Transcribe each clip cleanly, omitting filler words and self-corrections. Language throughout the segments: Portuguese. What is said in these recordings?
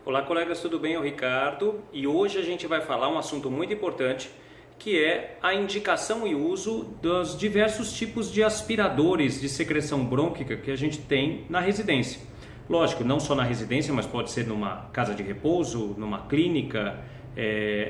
Olá colegas, tudo bem? Eu sou o Ricardo e hoje a gente vai falar um assunto muito importante que é a indicação e uso dos diversos tipos de aspiradores de secreção brônquica que a gente tem na residência. Lógico, não só na residência, mas pode ser numa casa de repouso, numa clínica,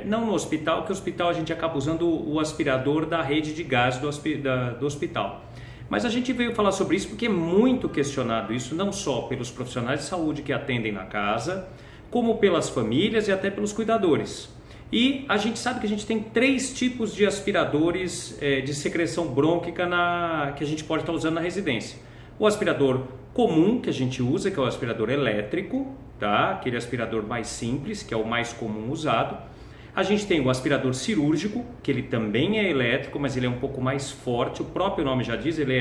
não no hospital, porque o hospital a gente acaba usando o aspirador da rede de gás do hospital. Mas a gente veio falar sobre isso porque é muito questionado isso, não só pelos profissionais de saúde que atendem na casa, como pelas famílias e até pelos cuidadores. E a gente sabe que a gente tem 3 tipos de aspiradores de secreção brônquica que a gente pode estar usando na residência. O aspirador comum que a gente usa, que é o aspirador elétrico, tá? Aquele aspirador mais simples, que é o mais comum usado. A gente tem o aspirador cirúrgico, que ele também é elétrico, mas ele é um pouco mais forte. O próprio nome já diz, ele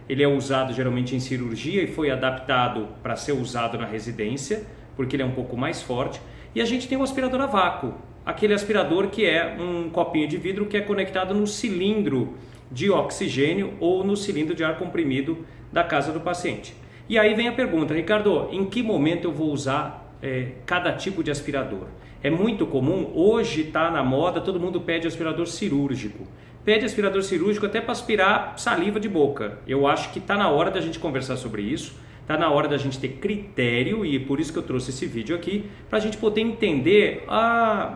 é usado geralmente em cirurgia e foi adaptado para ser usado na residência, porque ele é um pouco mais forte. E a gente tem o aspirador a vácuo, aquele aspirador que é um copinho de vidro que é conectado no cilindro de oxigênio ou no cilindro de ar comprimido da casa do paciente. E aí vem a pergunta, Ricardo, em que momento eu vou usar cada tipo de aspirador? É muito comum, hoje está na moda, todo mundo pede aspirador cirúrgico. Pede aspirador cirúrgico até para aspirar saliva de boca. Eu acho que está na hora da gente conversar sobre isso. Está na hora da gente ter critério e por isso que eu trouxe esse vídeo aqui, para a gente poder entender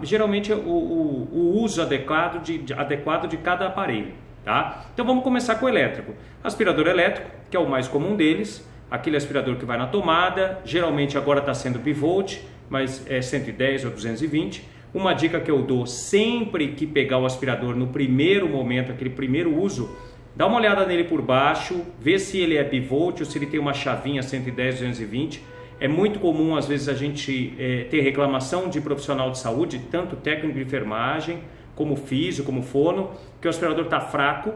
geralmente o uso adequado de cada aparelho. Tá? Então vamos começar com o elétrico. Aspirador elétrico, que é o mais comum deles, aquele aspirador que vai na tomada, geralmente agora está sendo bivolt, mas é 110 ou 220. Uma dica que eu dou sempre que pegar o aspirador no primeiro momento, aquele primeiro uso, dá uma olhada nele por baixo, vê se ele é bivolt ou se ele tem uma chavinha 110, 220. É muito comum às vezes a gente ter reclamação de profissional de saúde, tanto técnico de enfermagem, como físio, como fono, que o aspirador está fraco.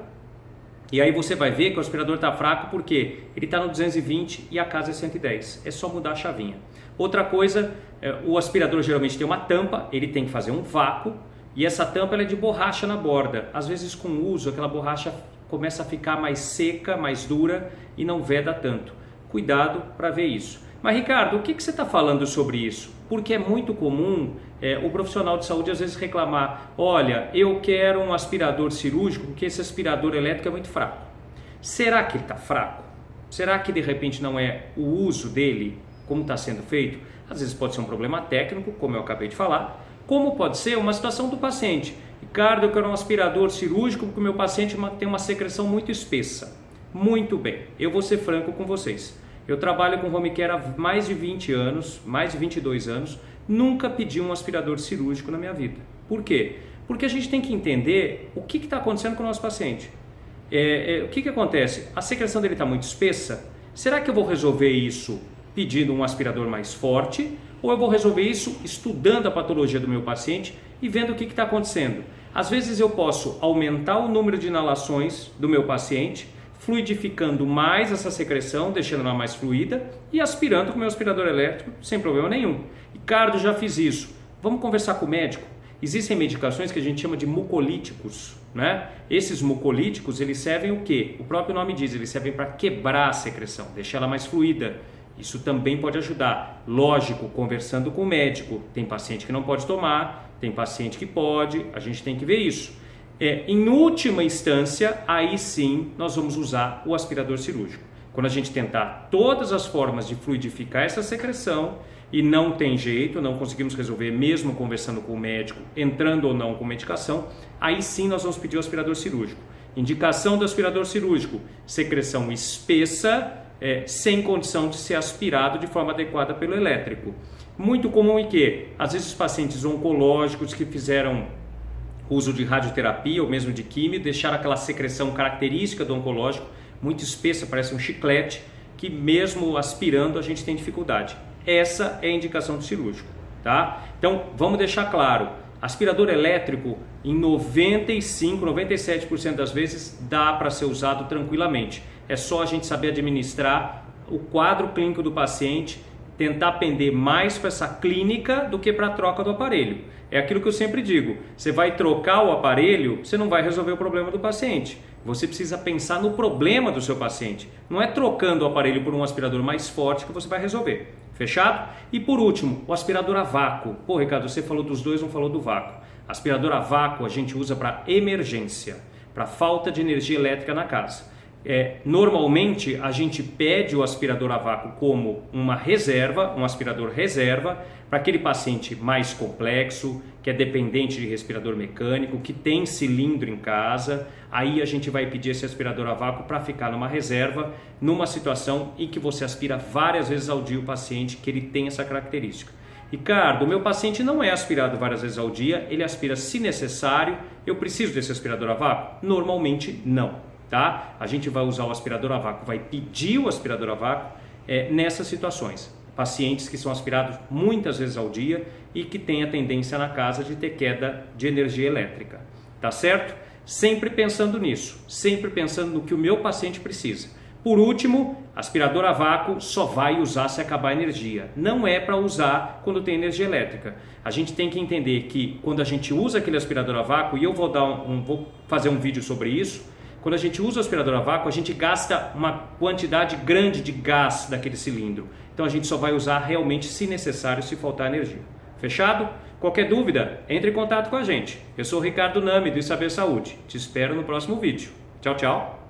E aí você vai ver que o aspirador está fraco porque ele está no 220 e a casa é 110. É só mudar a chavinha. Outra coisa, o aspirador geralmente tem uma tampa, ele tem que fazer um vácuo e essa tampa ela é de borracha na borda. Às vezes com o uso aquela borracha começa a ficar mais seca, mais dura e não veda tanto. Cuidado para ver isso. Mas Ricardo, o que você está falando sobre isso? Porque é muito comum o profissional de saúde às vezes reclamar, olha, eu quero um aspirador cirúrgico porque esse aspirador elétrico é muito fraco. Será que ele está fraco? Será que de repente não é o uso dele como está sendo feito? Às vezes pode ser um problema técnico, como eu acabei de falar, como pode ser uma situação do paciente. Ricardo, eu quero um aspirador cirúrgico porque o meu paciente tem uma secreção muito espessa. Muito bem, eu vou ser franco com vocês. Eu trabalho com home care há mais de 20 anos, mais de 22 anos, nunca pedi um aspirador cirúrgico na minha vida. Por quê? Porque a gente tem que entender o que está acontecendo com o nosso paciente. O que acontece? A secreção dele está muito espessa? Será que eu vou resolver isso pedindo um aspirador mais forte? Ou eu vou resolver isso estudando a patologia do meu paciente e vendo o que está acontecendo? Às vezes eu posso aumentar o número de inalações do meu paciente, fluidificando mais essa secreção, deixando ela mais fluida e aspirando com o meu aspirador elétrico sem problema nenhum. Ricardo, já fiz isso. Vamos conversar com o médico. Existem medicações que a gente chama de mucolíticos, né? Esses mucolíticos, eles servem o quê? O próprio nome diz, eles servem para quebrar a secreção, deixar ela mais fluida. Isso também pode ajudar. Lógico, conversando com o médico. Tem paciente que não pode tomar, tem paciente que pode, a gente tem que ver isso. Em última instância, aí sim nós vamos usar o aspirador cirúrgico. Quando a gente tentar todas as formas de fluidificar essa secreção e não tem jeito, não conseguimos resolver mesmo conversando com o médico, entrando ou não com medicação, aí sim nós vamos pedir o aspirador cirúrgico. Indicação do aspirador cirúrgico, secreção espessa, sem condição de ser aspirado de forma adequada pelo elétrico. Muito comum em que, às vezes, os pacientes oncológicos que fizeram uso de radioterapia ou mesmo de químio, deixaram aquela secreção característica do oncológico, muito espessa, parece um chiclete, que mesmo aspirando a gente tem dificuldade. Essa é a indicação do cirúrgico. Tá? Então, vamos deixar claro, aspirador elétrico, em 95, 97% das vezes, dá para ser usado tranquilamente. É só a gente saber administrar o quadro clínico do paciente, tentar pender mais para essa clínica do que para a troca do aparelho. É aquilo que eu sempre digo, você vai trocar o aparelho, você não vai resolver o problema do paciente. Você precisa pensar no problema do seu paciente. Não é trocando o aparelho por um aspirador mais forte que você vai resolver. Fechado? E por último, o aspirador a vácuo. Pô, Ricardo, você falou dos dois, não falou do vácuo. Aspirador a vácuo a gente usa para emergência, para falta de energia elétrica na casa. Normalmente a gente pede o aspirador a vácuo como uma reserva, um aspirador reserva, para aquele paciente mais complexo, que é dependente de respirador mecânico, que tem cilindro em casa. Aí a gente vai pedir esse aspirador a vácuo para ficar numa reserva, numa situação em que você aspira várias vezes ao dia o paciente, que ele tem essa característica. Ricardo, o meu paciente não é aspirado várias vezes ao dia, ele aspira se necessário. Eu preciso desse aspirador a vácuo? Normalmente não. Tá? A gente vai usar o aspirador a vácuo, vai pedir o aspirador a vácuo nessas situações. Pacientes que são aspirados muitas vezes ao dia e que têm a tendência na casa de ter queda de energia elétrica. Tá certo? Sempre pensando nisso, sempre pensando no que o meu paciente precisa. Por último, aspirador a vácuo só vai usar se acabar a energia. Não é para usar quando tem energia elétrica. A gente tem que entender que quando a gente usa aquele aspirador a vácuo, e eu vou fazer um vídeo sobre isso, quando a gente usa o aspirador a vácuo, a gente gasta uma quantidade grande de gás daquele cilindro. Então a gente só vai usar realmente se necessário, se faltar energia. Fechado? Qualquer dúvida, entre em contato com a gente. Eu sou o Ricardo Nami do Saber Saúde. Te espero no próximo vídeo. Tchau, tchau.